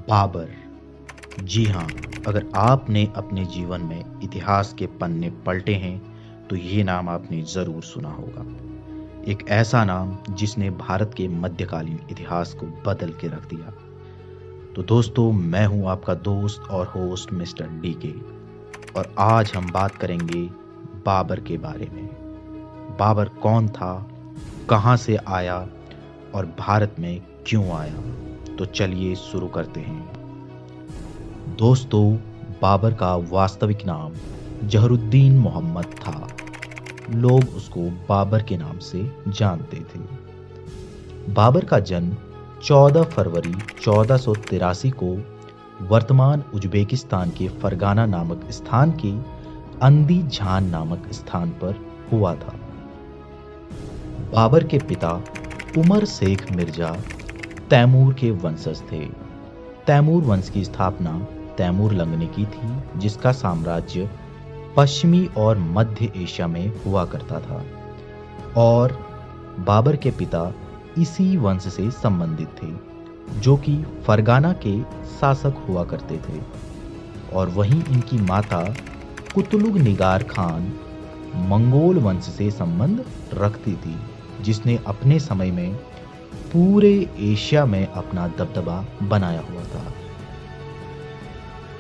बाबर। जी हाँ, अगर आपने अपने जीवन में इतिहास के पन्ने पलटे हैं तो ये नाम आपने ज़रूर सुना होगा। एक ऐसा नाम जिसने भारत के मध्यकालीन इतिहास को बदल के रख दिया। तो दोस्तों, मैं हूँ आपका दोस्त और होस्ट मिस्टर डीके, और आज हम बात करेंगे बाबर के बारे में। बाबर कौन था, कहाँ से आया और भारत में क्यों आया। तो चलिए शुरू करते हैं। दोस्तों, बाबर का वास्तविक नाम जहरुद्दीन मोहम्मद था। लोग उसको बाबर के नाम से जानते थे। बाबर का जन्म 14 फरवरी 1483 को वर्तमान उज्बेकिस्तान के फरगाना नामक स्थान के अंदीजान नामक स्थान पर हुआ था। बाबर के पिता उमर शेख मिर्जा तैमूर के वंशज थे। तैमूर वंश की स्थापना तैमूर लंग ने की थी, जिसका साम्राज्य पश्चिमी और मध्य एशिया में हुआ करता था, और बाबर के पिता इसी वंश से संबंधित थे, जो कि फरगाना के शासक हुआ करते थे। और वहीं इनकी माता कुतलुग निगार खान मंगोल वंश से संबंध रखती थी, जिसने अपने समय में पूरे एशिया में अपना दबदबा बनाया हुआ था।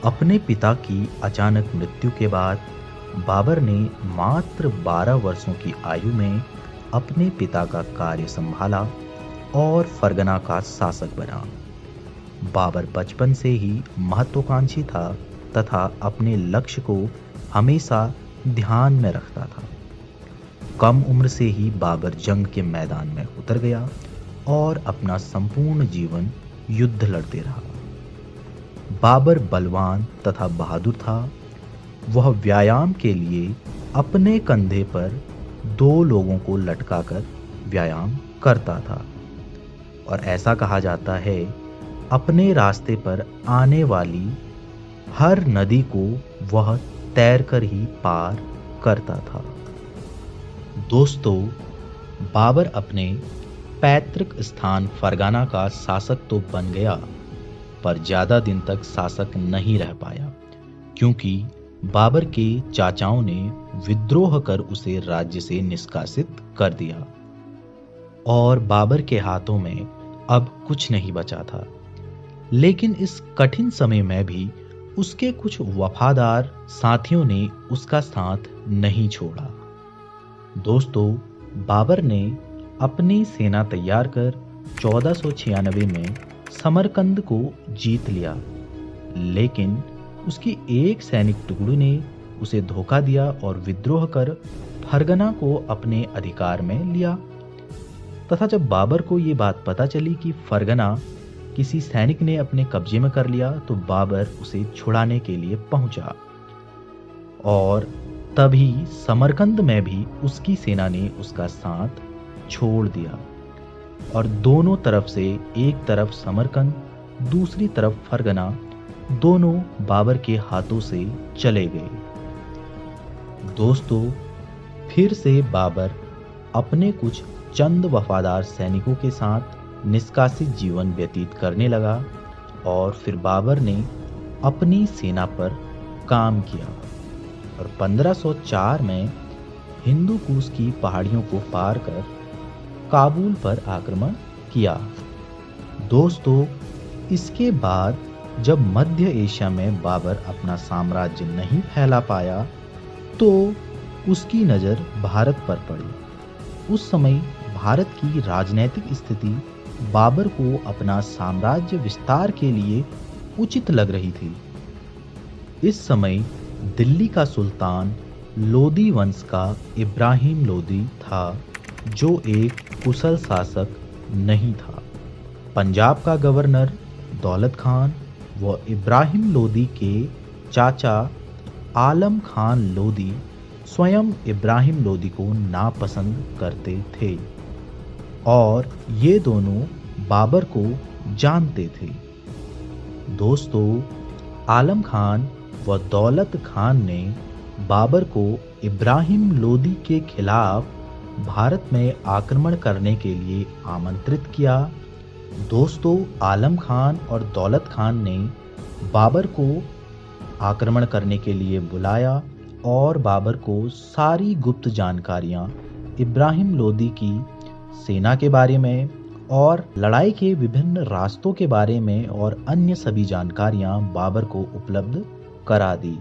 अपने पिता की अचानक मृत्यु के बाद बाबर ने मात्र 12 वर्षों की आयु में अपने पिता का कार्य संभाला और फरगना का शासक बना। बाबर बचपन से ही महत्वाकांक्षी था तथा अपने लक्ष्य को हमेशा ध्यान में रखता था। कम उम्र से ही बाबर जंग के मैदान में उतर गया और अपना संपूर्ण जीवन युद्ध लड़ते रहा। बाबर बलवान तथा बहादुर था। वह व्यायाम के लिए अपने कंधे पर 2 लोगों को लटकाकर व्यायाम करता था, और ऐसा कहा जाता है अपने रास्ते पर आने वाली हर नदी को वह तैरकर ही पार करता था। दोस्तों, बाबर अपने पैतृक स्थान फरगाना का शासक तो बन गया, पर ज्यादा दिन तक शासक नहीं रह पाया, क्योंकि बाबर के चाचाओं ने विद्रोह कर उसे राज्य से निष्कासित कर दिया और बाबर के हाथों में अब कुछ नहीं बचा था। लेकिन इस कठिन समय में भी उसके कुछ वफादार साथियों ने उसका साथ नहीं छोड़ा। दोस्तों, बाबर ने अपनी सेना तैयार कर 1496 में समरकंद को जीत लिया, लेकिन उसकी एक सैनिक टुकड़ी ने उसे धोखा दिया और विद्रोह कर फरगना को अपने अधिकार में लिया। तथा जब बाबर को ये बात पता चली कि फरगना किसी सैनिक ने अपने कब्जे में कर लिया, तो बाबर उसे छुड़ाने के लिए पहुंचा, और तभी समरकंद में भी उसकी सेना ने उसका साथ छोड़ दिया, और दोनों तरफ से, एक तरफ समरकंद, दूसरी तरफ फरगना, दोनों बाबर के हाथों से चले गए। दोस्तों, फिर से बाबर अपने कुछ चंद वफादार सैनिकों के साथ निष्कासित जीवन व्यतीत करने लगा, और फिर बाबर ने अपनी सेना पर काम किया और 1504 में हिंदू कुश की पहाड़ियों को पार कर काबुल पर आक्रमण किया। दोस्तों, इसके बाद जब मध्य एशिया में बाबर अपना साम्राज्य नहीं फैला पाया, तो उसकी नज़र भारत पर पड़ी। उस समय भारत की राजनैतिक स्थिति बाबर को अपना साम्राज्य विस्तार के लिए उचित लग रही थी। इस समय दिल्ली का सुल्तान लोदी वंश का इब्राहिम लोदी था, जो एक कुशल शासक नहीं था। पंजाब का गवर्नर दौलत खान व इब्राहिम लोदी के चाचा आलम खान लोदी स्वयं इब्राहिम लोदी को नापसंद करते थे, और ये दोनों बाबर को जानते थे। दोस्तों, आलम खान व दौलत खान ने बाबर को इब्राहिम लोदी के खिलाफ भारत में आक्रमण करने के लिए आमंत्रित किया, दोस्तों, आलम खान और दौलत खान ने बाबर को आक्रमण करने के लिए बुलाया और बाबर को सारी गुप्त जानकारियां इब्राहिम लोदी की सेना के बारे में और लड़ाई के विभिन्न रास्तों के बारे में और अन्य सभी जानकारियां बाबर को उपलब्ध करा दी।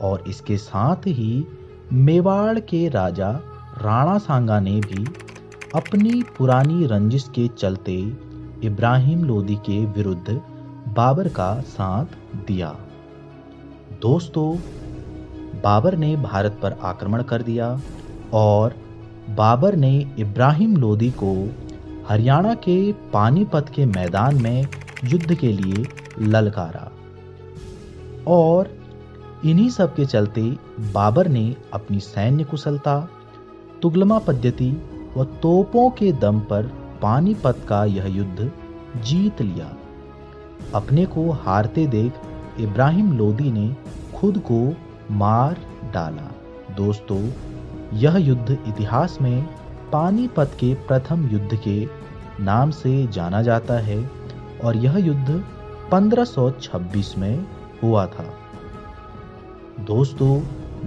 और इसके साथ ही मेवाड़ के राजा राणा सांगा ने भी अपनी पुरानी रंजिश के चलते इब्राहिम लोदी के विरुद्ध बाबर का साथ दिया। दोस्तों, बाबर ने भारत पर आक्रमण कर दिया और बाबर ने इब्राहिम लोदी को हरियाणा के पानीपत के मैदान में युद्ध के लिए ललकारा। और इन्हीं सब के चलते बाबर ने अपनी सैन्य कुशलता, तुगलमा पद्धति व तोपों के दम पर पानीपत का यह युद्ध जीत लिया। अपने को हारते देख इब्राहिम लोदी ने खुद को मार डाला। दोस्तों, यह युद्ध इतिहास में पानीपत के प्रथम युद्ध के नाम से जाना जाता है और यह युद्ध 1526 में हुआ था। दोस्तों,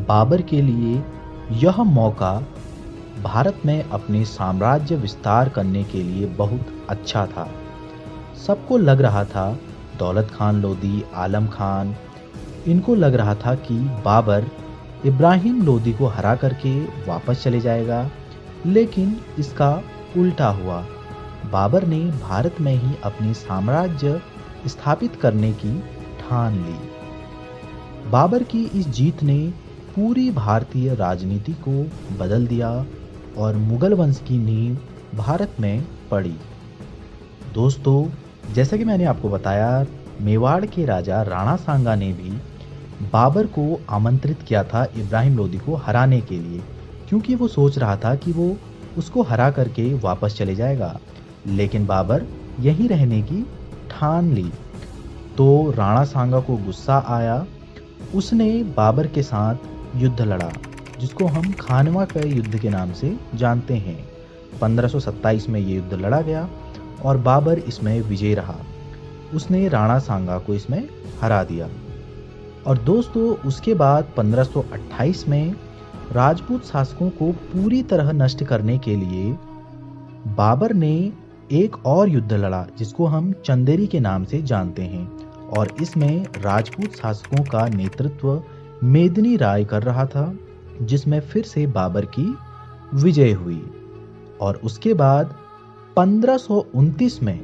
बाबर के लिए यह मौका भारत में अपने साम्राज्य विस्तार करने के लिए बहुत अच्छा था। सबको लग रहा था, दौलत खान लोदी, आलम खान, इनको लग रहा था कि बाबर इब्राहिम लोदी को हरा करके वापस चले जाएगा, लेकिन इसका उल्टा हुआ। बाबर ने भारत में ही अपनी साम्राज्य स्थापित करने की ठान ली। बाबर की इस जीत ने पूरी भारतीय राजनीति को बदल दिया और मुगल वंश की नींव भारत में पड़ी। दोस्तों, जैसा कि मैंने आपको बताया, मेवाड़ के राजा राणा सांगा ने भी बाबर को आमंत्रित किया था इब्राहिम लोदी को हराने के लिए, क्योंकि वो सोच रहा था कि वो उसको हरा करके वापस चले जाएगा, लेकिन बाबर यहीं रहने की ठान ली। तो राणा सांगा को गुस्सा आया, उसने बाबर के साथ युद्ध लड़ा, जिसको हम खानवा के युद्ध के नाम से जानते हैं। 1527 में ये युद्ध लड़ा गया और बाबर इसमें विजयी रहा। उसने राणा सांगा को इसमें हरा दिया। और दोस्तों, उसके बाद 1528 में राजपूत शासकों को पूरी तरह नष्ट करने के लिए बाबर ने एक और युद्ध लड़ा, जिसको हम चंदेरी के नाम से जानते हैं। और इसमें राजपूत शासकों का नेतृत्व मेदिनी राय कर रहा था, जिसमें फिर से बाबर की विजय हुई। और उसके बाद 1529 में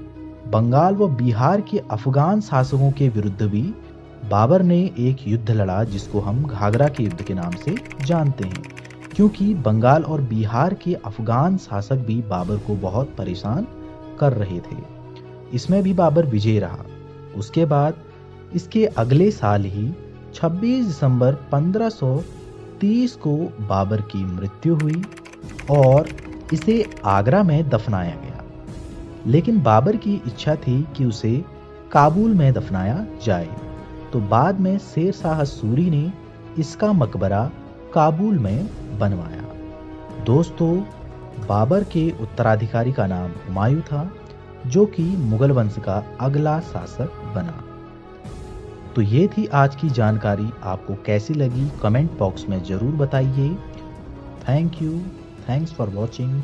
बंगाल व बिहार के अफगान शासकों के विरुद्ध भी बाबर ने एक युद्ध लड़ा, जिसको हम घाघरा के युद्ध के नाम से जानते हैं, क्योंकि बंगाल और बिहार के अफगान शासक भी बाबर को बहुत परेशान कर रहे थे। इसमें भी बाबर विजयी रहा। उसके बाद इसके अगले साल ही 26 दिसंबर 1530 को बाबर की मृत्यु हुई और इसे आगरा में दफनाया गया। लेकिन बाबर की इच्छा थी कि उसे काबुल में दफनाया जाए, तो बाद में शेर शाह सूरी ने इसका मकबरा काबुल में बनवाया। दोस्तों, बाबर के उत्तराधिकारी का नाम हुमायूं था, जो कि मुगल वंश का अगला शासक बना। तो ये थी आज की जानकारी। आपको कैसी लगी कमेंट बॉक्स में जरूर बताइए। Thank you, thanks for watching.